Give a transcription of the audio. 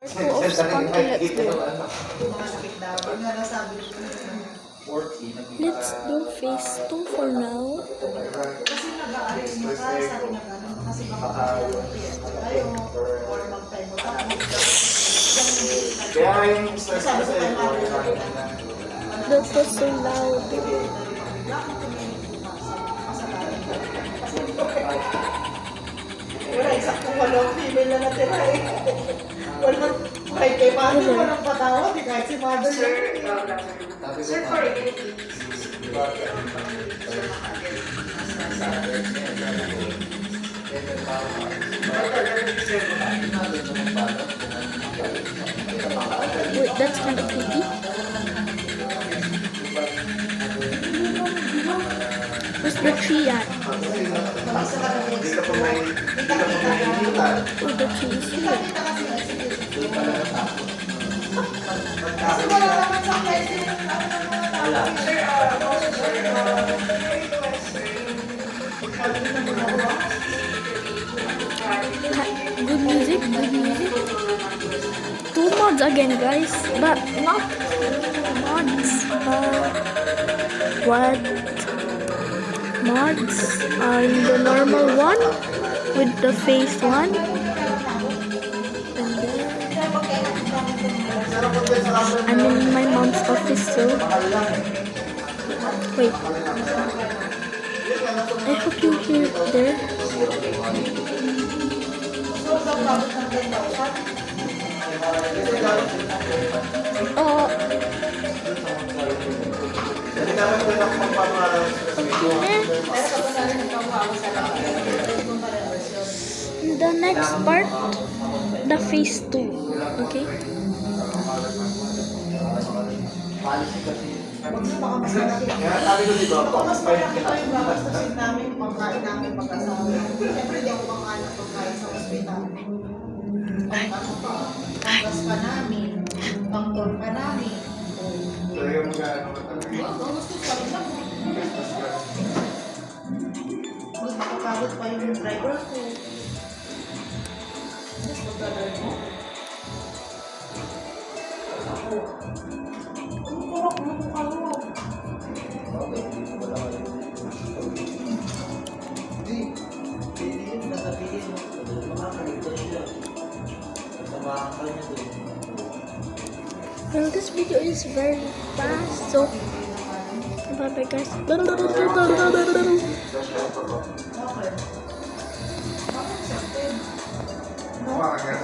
Two of Spunky, let's go. Let's do phase 2 for now. Kasi nag-aalis mo ka, sabi na gano'n, kasi baka tayo, or mag-time mo ka. Kaya yung stress kasi, That was so loud. Wala, isaktong walang female na natira eh. Walang, kahit kay mother, walang patawad eh, kahit si mother. Sir, for ability. Wait, that's kind of creepy. Where's the tree at? Oh, the tree is here. Kasi wala naman sa pwede. Good music, good music. 2 mods again, guys, but not mods. What mods are the normal one with the face one, and then I'm in my mom's office, so wait. I hope you hear it there. The next part, the phase 2, okay? kaya sabi ko diba, Mas malaki pa yung gagastusin namin, pagkain namin pagkasama. Siyempre, di ako kumakain ng pagkain sa ospital. Panggas pa namin, pangtol pa namin. talaga magkano ka talaga. Gusto pa rin lang. Magpapagod pa yung driver ko. Tapos magdadal mo. Ang kurok mo kung ano. Well, this video is very fast, so bye bye guys. Okay. Parang